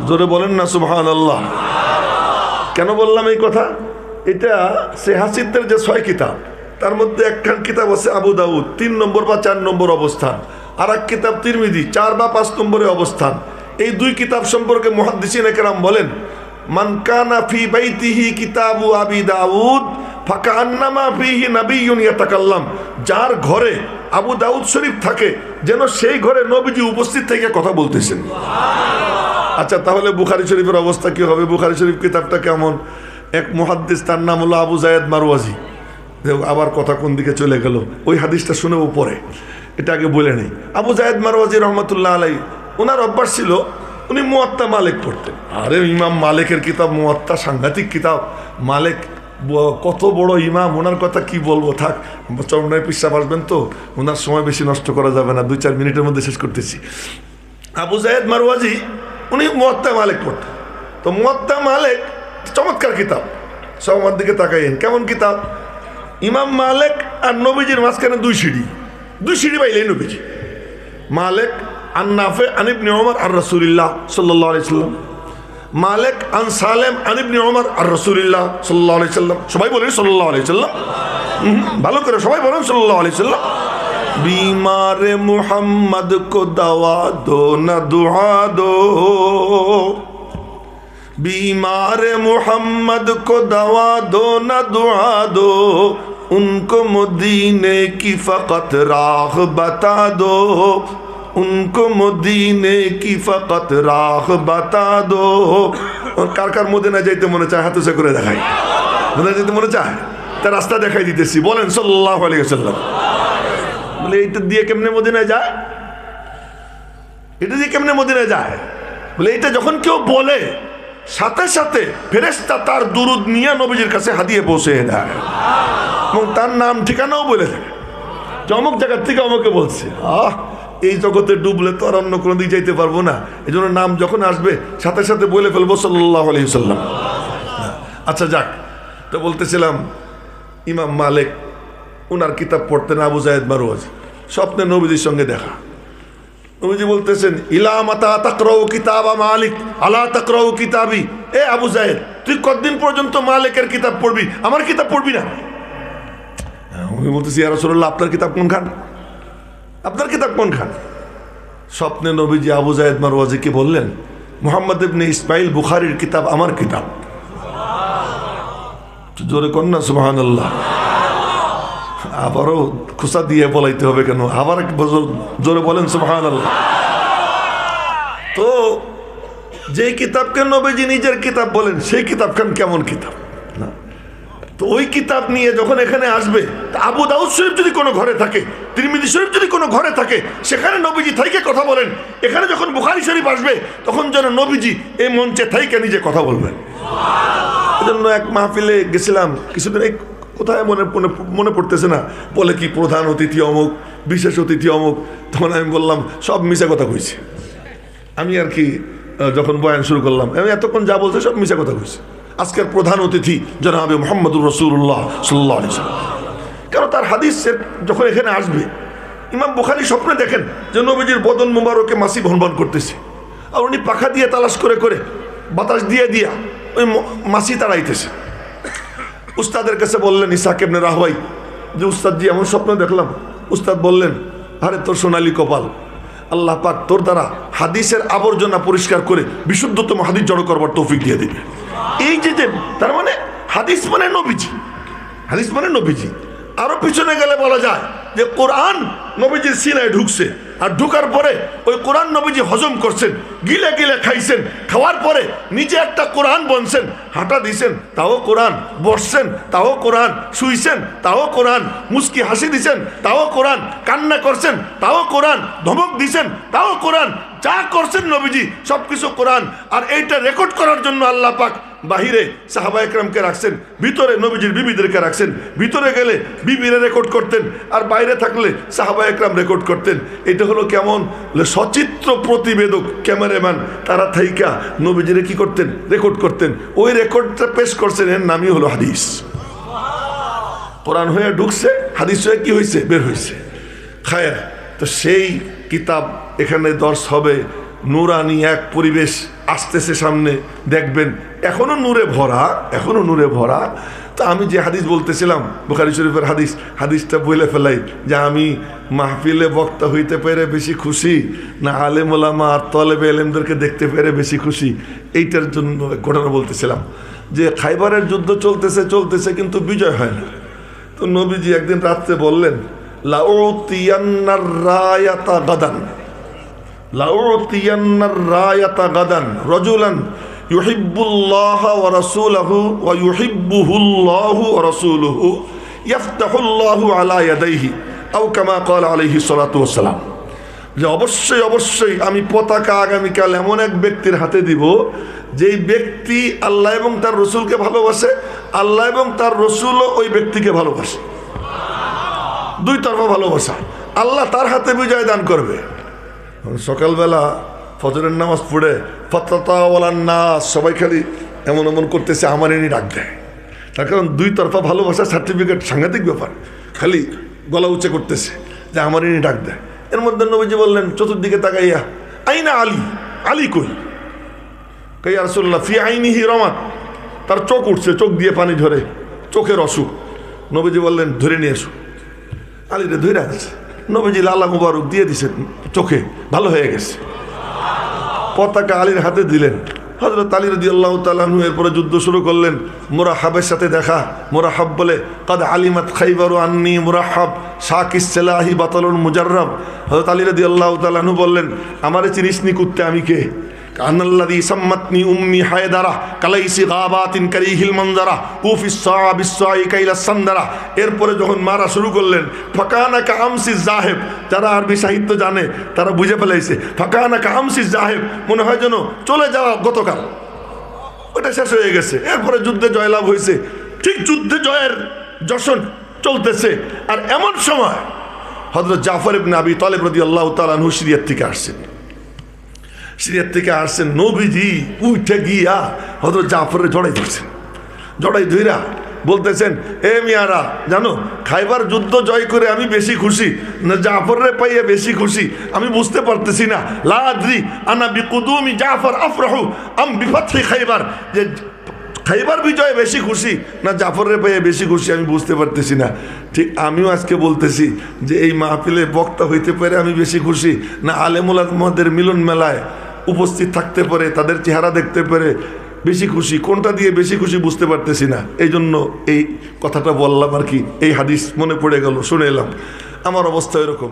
জোরে বলেন না সুবহানাল্লাহ। কেন বললাম এই কথা? এটা সেহাসিদের যে 6 কিতাব, তার মধ্যে একখান কিতাব আছে আবু দাউদ 3 নম্বর বা 4 নম্বর অবস্থান, আর এক কিতাব তিরমিজি 4 বা 5 নম্বরে অবস্থান। এই 2 কিতাব সম্পর্কে মুহাদ্দিসিনে কেরাম বলেন, মান কানা ফি বাইতিহি কিতাবু আবি দাউদ ফাকান্নামা ফিহি নাবিয়্যুন ইয়াতাকাল্লাম। যার ঘরে আবু দাউদ শরীফ থাকে, যেন সেই ঘরে নবীজি উপস্থিত থেকে কথা বলতেছেন। আচ্ছা, তাহলে বুখারী শরীফের অবস্থা কি হবে? বুখারী শরীফ কিতাবটা কেমন? এক মুহাদ্দিস, তার নাম হলো আবু যায়েদ মারওয়াজি। আবার কথা কোন দিকে চলে গেল, ওই হাদিসটা শুনে উপরে, এটা আগে বলে নেই। আবু যায়েদ মারওয়াজি রহমতুল্লাহ আলাই, ওনার অভ্যাস ছিল উনি মুয়াত্তা মালিক পড়তেন। আরে ইমাম মালিকের কিতাব মুয়াত্তা, সাংঘাতিক কিতাব। মালিক কত বড় ইমাম, ওনার কথা কি বলবো, থাক, চরমনায় পিসাব আসবেন তো, ওনার সময় বেশি নষ্ট করা যাবে না, 2-4 মিনিটের মধ্যে শেষ করতেছি। আবু যায়েদ মারওয়াজি উনি মুয়াত্তা মালিক পড়তেন। তো মুয়াত্তা মালিক চমৎকার কিতাব, সব আমার দিকে তাকাইন, কেমন কিতাব? ইমাম মালিক আর নবীজির মাঝখানে 2 সিঁড়ি পাইলেই নবীজি। মালিক আন নাফে আন ইবনে ওমর আর রাসূলুল্লাহ সাল্লাল্লাহু আলাইহি সাল্লাম, মালিক আন সালেম আন ইবনে ওমর আর রাসূলুল্লাহ সাল্লাল্লাহু আলাইহি সাল্লাম। সবাই বলেন সাল্লাল্লাহু আলাইহি সাল্লাম, ভালো করে সবাই বলেন সাল্লাল্লাহু আলাইহি সাল্লাম। बीमारे मुहम्मद को दवा दो न दुआ दो, बीमारे मुहम्मद को दवा दो न दुआ दो, उनको मदीने की फ़क़त राह बता दो, उनको मदीने की फ़क़त राह बता दो। और कार कार मदीना जाइते मने चाय हाथ से करे देखाई, मदीना जाइते मने चाय तार रास्ता देखाई दितेছি, বলেন সাল্লাল্লাহু আলাইহি ওয়াসাল্লাম। বলে এইটা দিয়ে কেমনে মদিনায় যায়? এটা দিয়ে কেমনে মদিনায় যায়? বলে এটা যখন কেউ বলে, সাথে সাথে ফেরেশতা তার দুরুদ নিয়ে নবীজির কাছে হাদিয়ে পৌঁছে দেয়, এবং তার নাম ঠিকানাও বলে দেয়, অমুক জায়গার থেকে আমাকে বলছে। এই জগতে ডুবলে তো আর অন্য কোনো দিকে যাইতে পারবো না, এই জন্য নাম যখন আসবে সাথে সাথে বলে ফেলবো সাল্লাল্লাহু আলাইহি ওয়াসাল্লাম। আচ্ছা যাক, তো বলতেছিলাম ইমাম মালিক উনার কিতাব পড়তেন আবু যায়েদ মারওয়াজি। স্বপ্নে নবীজির সঙ্গে দেখা, নবীজি বলতেছেন ইলা মাতা তাকরাউ কিতাবা মালিক আলা তাকরাউ কিতাবি। এ আবু যায়েদ, তুই কতদিন পর্যন্ত মালিকের কিতাব পড়বি, আমার কিতাব পড়বি না? আমি বলতেছি ইয়া রাসূলুল্লাহ, আপনার কিতাব কোন খান, আপনার কিতাব কোন খান? স্বপ্নে নবীজি আবু যায়েদ মারওয়াজিকে বললেন মুহাম্মদ ইবনে ইসমাইল বুখারীর কিতাব আমার কিতাব। জোরে কন্যা সুবহানাল্লাহ। আবারও খুসা দিয়ে বলাইতে হবে কেন? আবার এক বছর জোরে বলেন সুবহানাল্লাহ। তো যে কিতাবকে নবীজি নিজের কিতাব বলেন, সেই কিতাবখান কেমন কিতাব না? তো ওই কিতাব নিয়ে যখন এখানে আসবে, আবু দাউদ শরীফ যদি কোনো ঘরে থাকে, তিরমিজি শরীফ যদি কোনো ঘরে থাকে, সেখানে নবীজি থাইকে কথা বলেন। এখানে যখন বুখারী শরীফ আসবে, তখন যেন নবীজি এই মঞ্চে থাইকে নিজে কথা বলবেন। এজন্য এক মাহফিলে গেছিলাম কিছুদিন, এই কোথায় মনে পড়তেছে না, বলে কি প্রধান অতিথি অমুক, বিশেষ অতিথি অমুক। তখন আমি বললাম সব মিশা কথা কইছে। আমি আর কি যখন বয়ান শুরু করলাম, আমি এতক্ষণ যা বলছে সব মিশা কথা কইছে। আজকের প্রধান অতিথি জনাবে মুহাম্মদুর রাসূলুল্লাহ সাল্লাল্লাহু আলাইহি ওয়াসাল্লাম। কারণ তার হাদিসের যখন এখানে আসবে, ইমাম বুখারী স্বপ্নে দেখেন যে নবীজির বদন মুবারকে মাছি ভনভন করতেছে, আর উনি পাখা দিয়ে তালাশ করে করে বাতাস দিয়ে দিয়া ওই মাছি তাড়াইতেছে। উস্তাদের কাছে বললেন ইসহাক ইবনে রাহওয়াই যে উস্তাদ জি এমন স্বপ্ন দেখলাম। উস্তাদ বললেন আরে তোর সোনালী কপাল, আল্লাহ পাক তোর দ্বারা হাদিসের আবর্জনা পরিষ্কার করে বিশুদ্ধতম হাদিস জড়ো করবার তৌফিক দিয়ে দেবে। এই যে তার মানে হাদিস মানে নবীজি, হাদিস মানে নবীজি। আরো পিছনে গেলে বলা যায় যে কোরআন নবীজির সিনায় ঢুকছে, আর ঢুকার পরে ওই কোরআন নবীজি হজম করছেন, গিলে গিলে খাইছেন, খাওয়ার পরে নিজে একটা কোরআন বনছেন, হাঁটা দিছেন তাও কোরআন, বসছেন তাও কোরআন, শুইছেন তাও কোরআন, মুস্কি হাসি দিছেন তাও কোরআন, কান্না করছেন তাও কোরআন, ধমক দিছেন তাও কোরআন, যা করছেন নবীজি সবকিছু কোরআন। আর এইটা রেকর্ড করার জন্য আল্লাহ পাক বাহিরে সাহাবা একরামকে রাখছেন, ভিতরে নবীজির বিবিদেরকে রাখছেন। ভিতরে গেলে বিবিরা রেকর্ড করতেন, আর বাইরে থাকলে সাহাবা একরাম রেকর্ড করতেন। এটা হলো কেমন সচিত্র প্রতিবেদক, ক্যামেরাম্যান তারা থাইকা নবীজিরে কি করতেন, রেকর্ড করতেন। ওই রেকর্ডটা পেশ করছেন, এর নামই হলো হাদিস। কোরআন হয়ে ঢুকছে, হাদিস হয়ে কি হয়েছে, বের হয়েছে। খায়ের, তো সেই কিতাব এখানে দর্শ হবে, নূরানি এক পরিবেশ আসতেছে সামনে, দেখবেন এখনো নূরে ভরা। তা আমি যে হাদিস বলতেছিলাম বুখারী শরীফের হাদিসটা বলে ফেলাই যে আমি মাহফিলে বক্তা হইতে পেরে বেশি খুশি না আলেম ওলামা আর তলেবে এলেমদেরকে দেখতে পেরে বেশি খুশি। এইটার জন্য ঘটনা বলতেছিলাম যে খাইবারের যুদ্ধ চলতেছে কিন্তু বিজয় হয় না। তো নবীজি একদিন রাত্রে বললেন, লাউতিয়ান্নার রায়াতা গাদান রাজুলান ইউহিব্বুল্লাহ ওয়া রাসূলুহু ওয়া ইউহিব্বুহুল্লাহু ওয়া রাসূলুহু ইফতাহুল্লাহু আলা ইয়াদাইহি আও কামা ক্বালা আলাইহিস সালাতু ওয়াস সালাম, যে অবশ্যই আমি পতাকা আগামীকাল এমন এক ব্যক্তির হাতে দিব যেই ব্যক্তি আল্লাহ এবং তার রসুলকে ভালোবাসে, আল্লাহ এবং তার রসুলও ওই ব্যক্তিকে ভালোবাসে। দুই তরফা ভালোবাসা, আল্লাহ তার হাতে বিজয় দান করবে। সকালবেলা ফজরের নামাজ পড়ে ফততাওয়ালান নাস সবাই খালি এমন করতেছে, আমার এনে ডাক দেয়। তার কারণ দুই তরফা ভালোবাসার সার্টিফিকেট সাংঘাতিক ব্যাপার, খালি গলা উঁচে করতেছে যে আমার এনে ডাক দেয়। এর মধ্যে নবীজি বললেন চতুর্দিকে তাকাইয়া, আইনা আলী কই? ইয়া রাসূলুল্লাহ ফি আইনিহি রামাত, তার চোখ উঠছে, চোখ দিয়ে পানি ঝরে, চোখের অসুখ। নবীজি বললেন ধরে নিয়ে এসো। আলীরে ধরে আছে, নবীজি লালা মুবারক দিয়ে দিছেন, চোখে ভালো হয়ে গেছে। পতাকা আলীর হাতে দিলেন। হযরত আলী রাদিয়াল্লাহু তাআলা আনহু এরপরে যুদ্ধ শুরু করলেন। মুরাহাবের সাথে দেখা, মুরাহাব বলে কাদ আলিমাত খাইবারু আন্নি মুরাহাব শাকিস সালাহি বাতালুন মুজাররাব। হযরত আলী রাদিয়াল্লাহু তাআলা আনহু বললেন, আমারে চিনিসনি কুত্তে, আমি কে? কানাল্লাযী সাম্মাতনি উম্মি হায়দারা কালাইসি গাবাতিন কারিহিল মানজারা উফিস সাআ বিসসাই কাইলাস সান্দারা। এরপরে যখন মারা শুরু করলেন, ফাকানা কা আমসি জাহেব, যারা আরবি সাহিত্য জানে তারা বুঝে ফেলাইছে, ফাকানা কা আমসি জাহেব, মনে হয় যেন চলে যাওয়া গতকাল, ওটা শেষ হয়ে গেছে। এরপরে যুদ্ধে জয়লাভ হয়েছে। ঠিক যুদ্ধে জয়ের যশন চলতেছে, আর এমন সময় হযরত জাফর ইবনে আবি তালিব রাদিয়াল্লাহু তাআলা আনহু সিরিয়া থেকে আসছেন। নবীজি উঠে গিয়া হযরত জাফরের জড়াই ধইরা বলতেছেন, এ মিয়ারা, জানো খাইবার যুদ্ধ জয় করে আমি বেশি খুশি না জাফরে পাইয়ে বেশি খুশি? আমি বুঝতে পারতেছি না। লা আদরি আনা বিকুদুমি জাফর আফরাহু আম বিফাতহি খাইবার, যে খাইবার বিজয়ে বেশি খুশি না জাফরে পাইয়ে বেশি খুশি আমি বুঝতে পারতেছি না। ঠিক আমিও আজকে বলতেছি যে এই মাহফিলে বক্তা হইতে পারে আমি বেশি খুশি না আলেমুল আজমদের মিলন মেলায় উপস্থিত থাকতে পারে, তাদের চেহারা দেখতে পারে বেশি খুশি? কোনটা দিয়ে বেশি খুশি বুঝতে পারতেছি না। এই জন্য এই কথাটা বললাম আর কি। এই হাদিস মনে পড়ে গেল, শুনে এলাম। আমার অবস্থা এরকম।